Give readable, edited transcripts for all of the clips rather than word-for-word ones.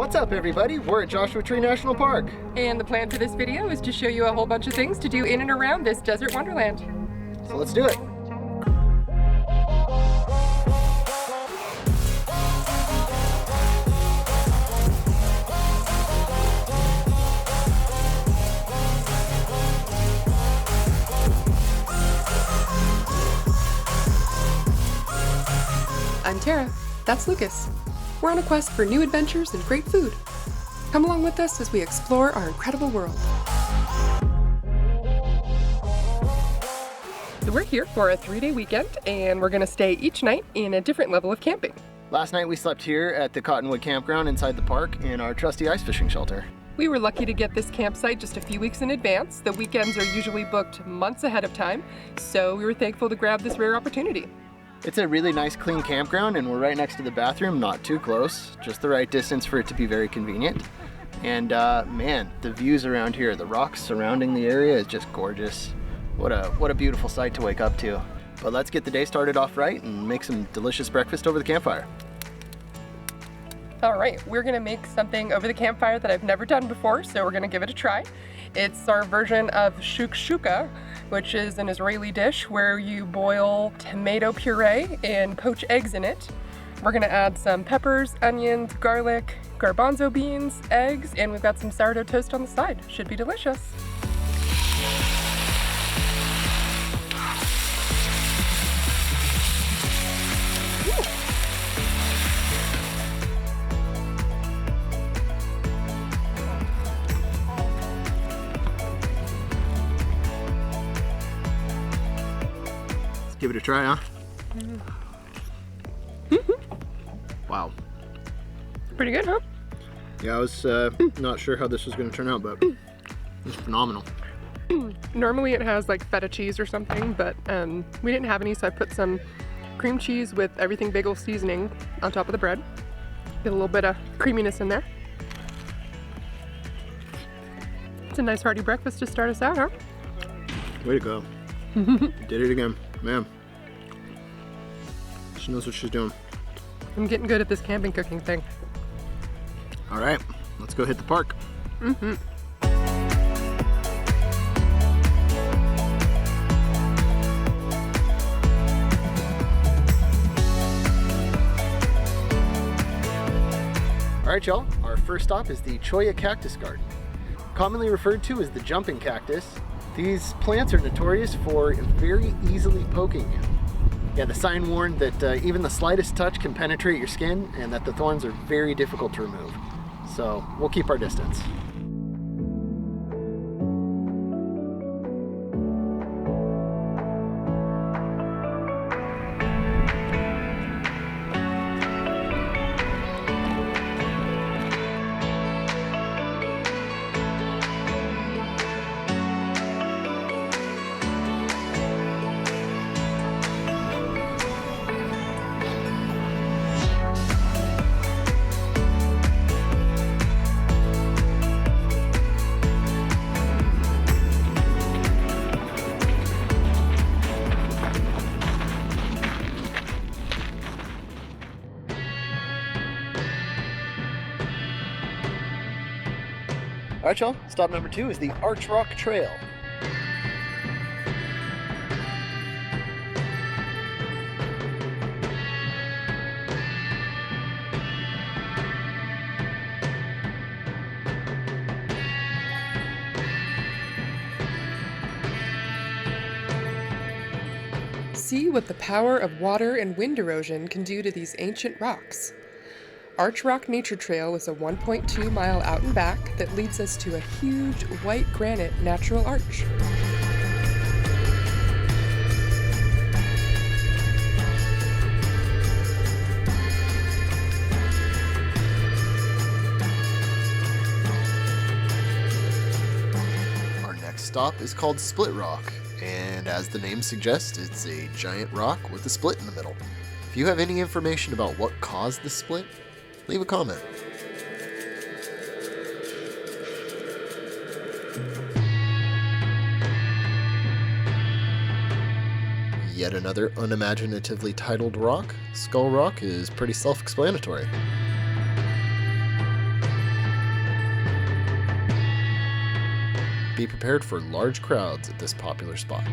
What's up, everybody? We're at Joshua Tree National Park. And the plan for this video is to show you a whole bunch of things to do in and around this desert wonderland. So let's do it. I'm Tara. That's Lucas. We're on a quest for new adventures and great food. Come along with us as we explore our incredible world. So we're here for a 3-day weekend, and we're gonna stay each night in a different level of camping. Last night we slept here at the Cottonwood Campground inside the park in our trusty ice fishing shelter. We were lucky to get this campsite just a few weeks in advance. The weekends are usually booked months ahead of time, so we were thankful to grab this rare opportunity. It's a really nice, clean campground, and we're right next to the bathroom, not too close, just the right distance for it to be very convenient. And man, the views around here, the rocks surrounding the area is just gorgeous. What a beautiful sight to wake up to. But let's get the day started off right and make some delicious breakfast over the campfire. All right, we're gonna make something over the campfire that I've never done before, so we're gonna give it a try. It's our version of shakshuka, which is an Israeli dish where you boil tomato puree and poach eggs in it. We're gonna add some peppers, onions, garlic, garbanzo beans, eggs, and we've got some sourdough toast on the side. Should be delicious. Give it a try, huh? Wow. Pretty good, huh? Yeah, I was not sure how this was going to turn out, but it's phenomenal. Normally it has like feta cheese or something, but we didn't have any, so I put some cream cheese with everything bagel seasoning on top of the bread. Get a little bit of creaminess in there. It's a nice hearty breakfast to start us out, huh? Way to go. Did it again. Man. She knows what she's doing. I'm getting good at this camping cooking thing. All right, let's go hit the park. All right, y'all, our first stop is the Cholla Cactus Garden. Commonly referred to as the jumping cactus, these plants are notorious for very easily poking you. Yeah, the sign warned that even the slightest touch can penetrate your skin and that the thorns are very difficult to remove. So we'll keep our distance. All right, y'all, stop number 2 is the Arch Rock Trail. See what the power of water and wind erosion can do to these ancient rocks. Arch Rock Nature Trail is a 1.2 mile out and back that leads us to a huge white granite natural arch. Our next stop is called Split Rock, and as the name suggests, it's a giant rock with a split in the middle. If you have any information about what caused the split, leave a comment. Yet another unimaginatively titled rock, Skull Rock, is pretty self-explanatory. Be prepared for large crowds at this popular spot.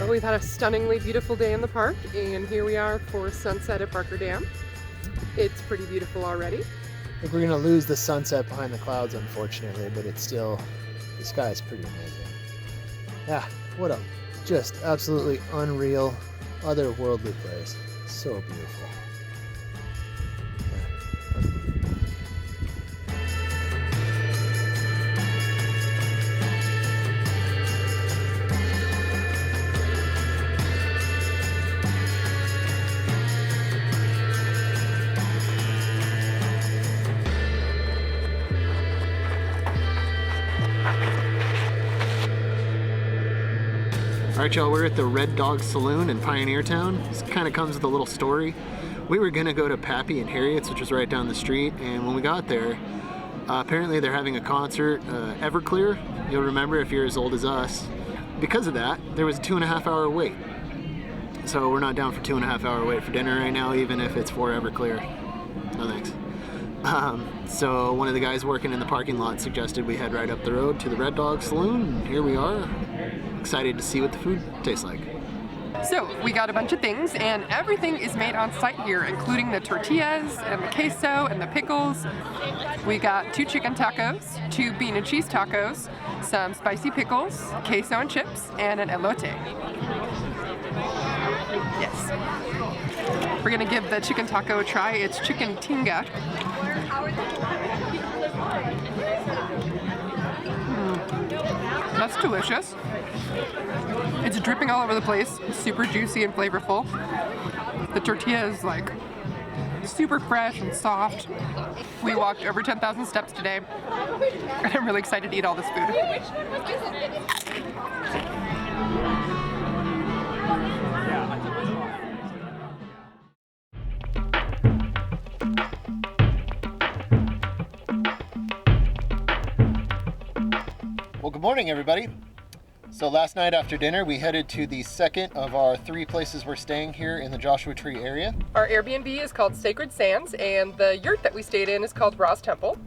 We've had a stunningly beautiful day in the park, and here we are for sunset at Barker Dam. It's pretty beautiful already. I think we're gonna lose the sunset behind the clouds, unfortunately, but it's still, the sky is pretty amazing. Yeah, what a just absolutely unreal, otherworldly place. So beautiful. Alright y'all, we're at the Dog Saloon in Pioneer Town. This kind of comes with a little story. We were gonna go to Pappy and Harriet's, which is right down the street, and when we got there, apparently they're having a concert, Everclear. You'll remember if you're as old as us. Because of that, there was a 2.5 hour wait. So we're not down for 2.5 hour wait for dinner right now, even if it's for Everclear. No thanks. So one of the guys working in the parking lot suggested we head right up the road to the Dog Saloon, and here we are. Excited to see what the food tastes like. So we got a bunch of things, and everything is made on site here, including the tortillas and the queso and the pickles. We got 2 chicken tacos, 2 bean and cheese tacos, some spicy pickles, queso and chips, and an elote. Yes. We're gonna give the chicken taco a try. It's chicken tinga. That's delicious. It's dripping all over the place, super juicy and flavorful. The tortilla is like super fresh and soft. We walked over 10,000 steps today, and I'm really excited to eat all this food. Well, good morning, everybody. So last night after dinner, we headed to the second of our 3 places we're staying here in the Joshua Tree area. Our Airbnb is called Sacred Sands, and the yurt that we stayed in is called Ra's Temple.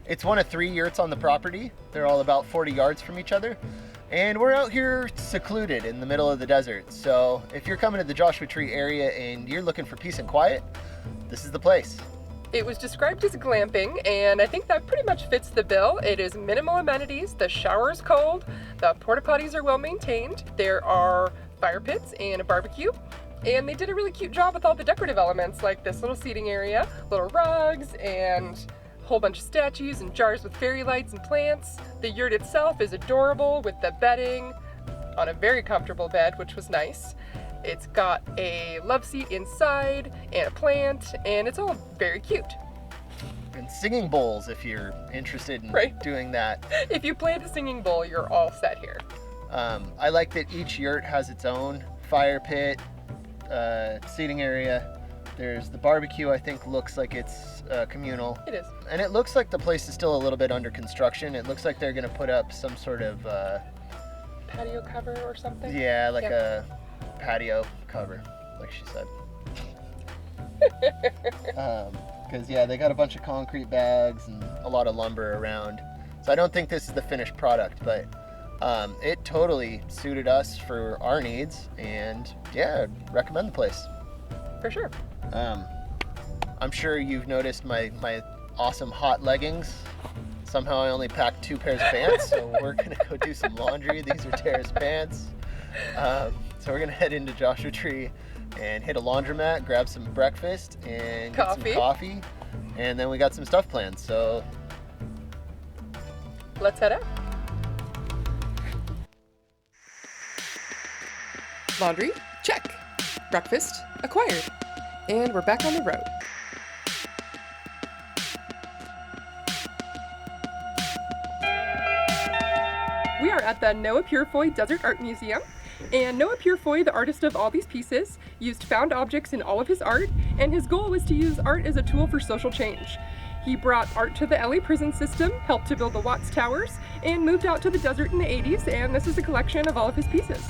It's one of 3 yurts on the property. They're all about 40 yards from each other. And we're out here secluded in the middle of the desert. So if you're coming to the Joshua Tree area and you're looking for peace and quiet, this is the place. It was described as glamping, and I think that pretty much fits the bill. It is minimal amenities, the shower is cold, the porta potties are well maintained, there are fire pits and a barbecue, and they did a really cute job with all the decorative elements like this little seating area, little rugs, and a whole bunch of statues and jars with fairy lights and plants. The yurt itself is adorable with the bedding on a very comfortable bed, which was nice. It's got a love seat inside and a plant, and it's all very cute. And singing bowls if you're interested in doing that. If you planned a singing bowl, you're all set here. I like that each yurt has its own fire pit, seating area. There's the barbecue, I think looks like it's communal. It is. And it looks like the place is still a little bit under construction. It looks like they're gonna put up some sort of patio cover or something? Yeah, like a patio cover, like she said. Because yeah, they got a bunch of concrete bags and a lot of lumber around. So I don't think this is the finished product, but it totally suited us for our needs, and yeah, I'd recommend the place. For sure. I'm sure you've noticed my awesome hot leggings. Somehow I only packed 2 pairs of pants, so we're gonna go do some laundry. These are Tara's pants. So we're gonna head into Joshua Tree and hit a laundromat, grab some breakfast and get some coffee, and then we got some stuff planned, so let's head out. Laundry, check. Breakfast, acquired. And we're back on the road. at the Noah Purifoy Desert Art Museum. And Noah Purifoy, the artist of all these pieces, used found objects in all of his art, and his goal was to use art as a tool for social change. He brought art to the LA prison system, helped to build the Watts Towers, and moved out to the desert in the 80s, and this is a collection of all of his pieces.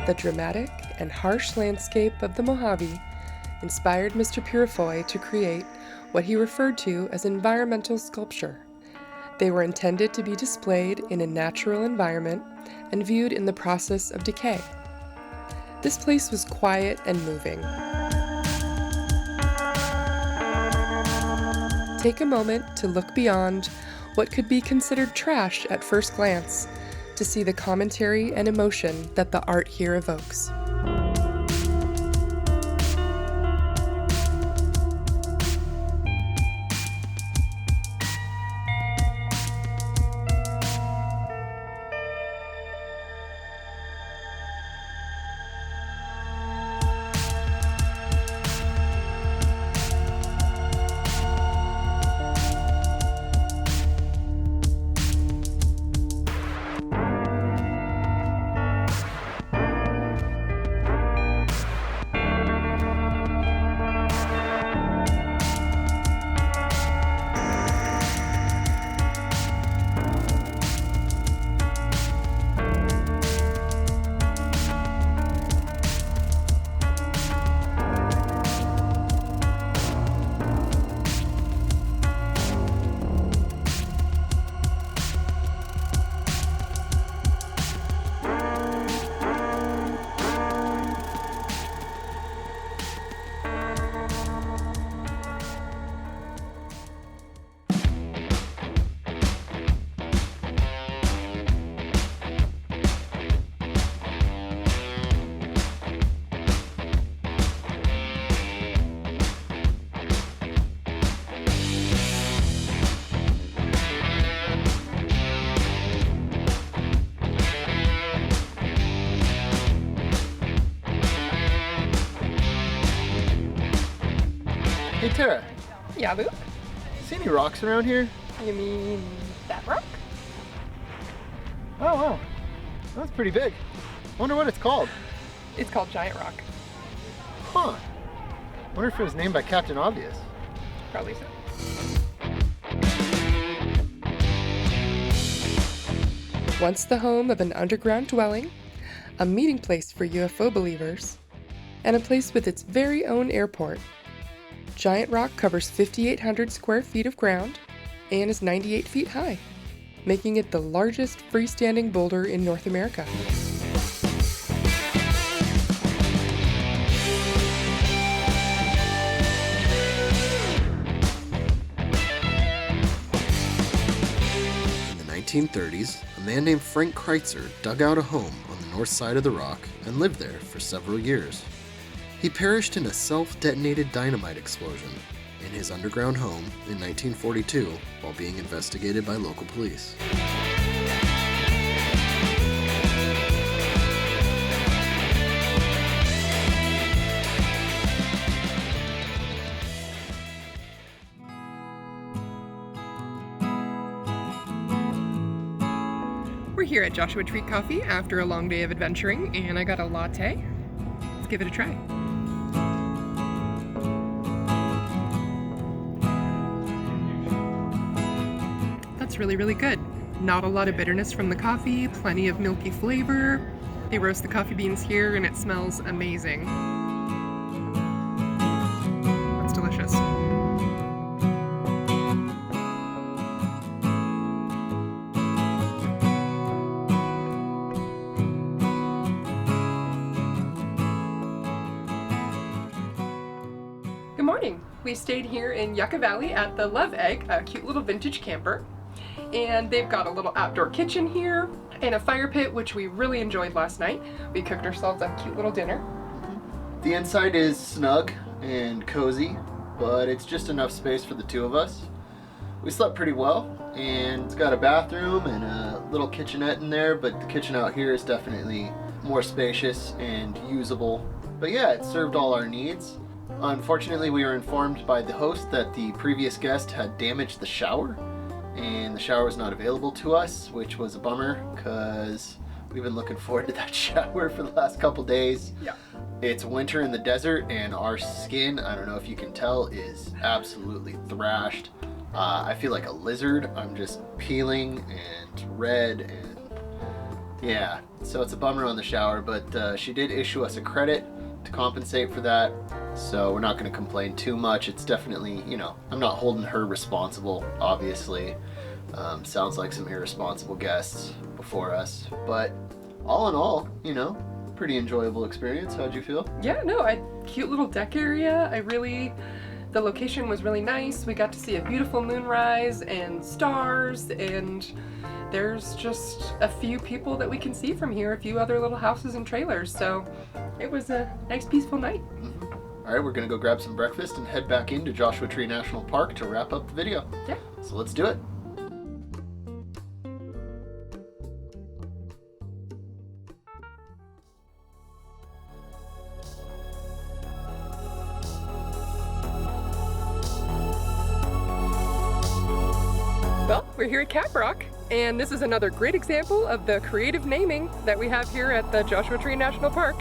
The dramatic and harsh landscape of the Mojave inspired Mr. Purifoy to create what he referred to as environmental sculpture. They were intended to be displayed in a natural environment and viewed in the process of decay. This place was quiet and moving. Take a moment to look beyond what could be considered trash at first glance to see the commentary and emotion that the art here evokes. Hey Tara, Yeah, Luke? see any rocks around here? You mean that rock? Oh wow, that's pretty big. Wonder what it's called. It's called Giant Rock. Huh. Wonder if it was named by Captain Obvious. Probably so. Once the home of an underground dwelling, a meeting place for UFO believers, and a place with its very own airport, Giant Rock covers 5,800 square feet of ground and is 98 feet high, making it the largest freestanding boulder in North America. In the 1930s, a man named Frank Kreitzer dug out a home on the north side of the rock and lived there for several years. He perished in a self-detonated dynamite explosion in his underground home in 1942 while being investigated by local police. We're here at Joshua Tree Coffee after a long day of adventuring, and I got a latte. Let's give it a try. That's really, really good. Not a lot of bitterness from the coffee, plenty of milky flavor. They roast the coffee beans here and it smells amazing. That's delicious. Good morning. We stayed here in Yucca Valley at the Love Egg, a cute little vintage camper. And they've got a little outdoor kitchen here and a fire pit, which we really enjoyed last night. We cooked ourselves a cute little dinner. The inside is snug and cozy, but it's just enough space for the two of us. We slept pretty well, and it's got a bathroom and a little kitchenette in there, but the kitchen out here is definitely more spacious and usable But yeah, it served all our needs. Unfortunately, we were informed by the host that the previous guest had damaged the shower, and the shower was not available to us, which was a bummer because we've been looking forward to that shower for the last couple days. Yeah. It's winter in the desert, and our skin, I don't know if you can tell, is absolutely thrashed. I feel like a lizard. I'm just peeling and red, and yeah, so it's a bummer on the shower, but she did issue us a credit to compensate for that, so we're not going to complain too much. It's definitely, you know, I'm not holding her responsible, obviously. Sounds like some irresponsible guests before us, but all in all, you know, pretty enjoyable experience. How'd you feel? Yeah, no, cute little deck area. The location was really nice. We got to see a beautiful moonrise and stars, and there's just a few people that we can see from here, a few other little houses and trailers, so it was a nice peaceful night. All right, we're gonna go grab some breakfast and head back into Joshua Tree National Park to wrap up the video. Yeah. So let's do it. Well, we're here at Cap Rock, and this is another great example of the creative naming that we have here at the Joshua Tree National Park.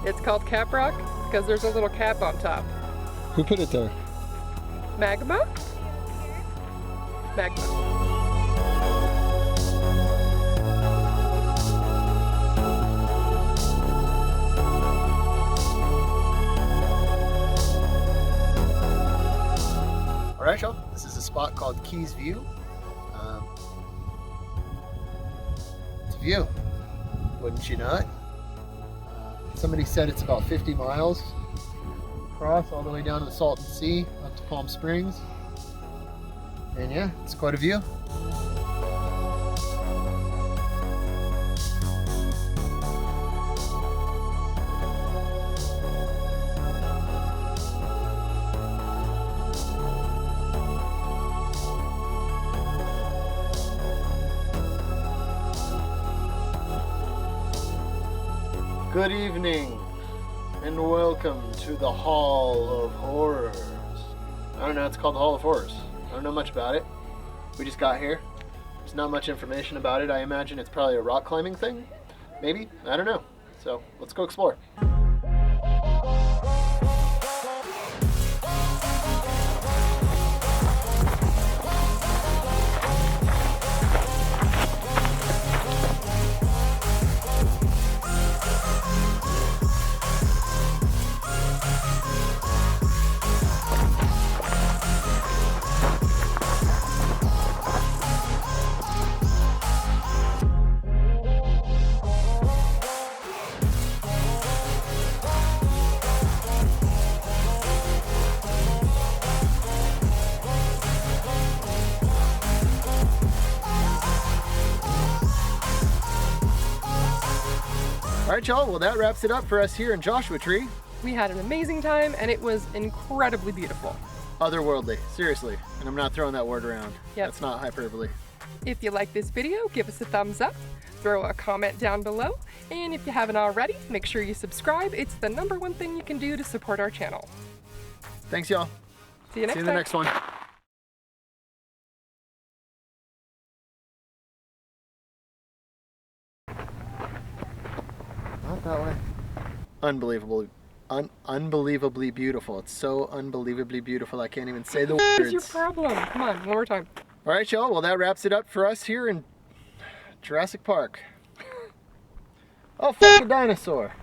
It's called Cap Rock because there's a little cap on top. Who put it there? Magma? Magma. All right, y'all, this is a spot called Keys View. It's a view, wouldn't you not? Somebody said it's about 50 miles across all the way down to the Salton Sea up to Palm Springs. And yeah, it's quite a view. Good evening, and welcome to the Hall of Horrors. I don't know, it's called the Hall of Horrors. I don't know much about it. We just got here. There's not much information about it. I imagine it's probably a rock climbing thing. Maybe, I don't know. So let's go explore. All right, y'all, well, that wraps it up for us here in Joshua Tree. We had an amazing time, and it was incredibly beautiful. Otherworldly, seriously. And I'm not throwing that word around. Yep. That's not hyperbole. If you like this video, give us a thumbs up, throw a comment down below, and if you haven't already, make sure you subscribe. It's the #1 thing you can do to support our channel. Thanks, y'all. See you next See you in time. the next one. Not that way. Unbelievably beautiful. It's so unbelievably beautiful. I can't even say the What is your words. problem? Come on, one more time. All right, y'all. Well, that wraps it up for us here in Jurassic Park. Oh, fuck a dinosaur.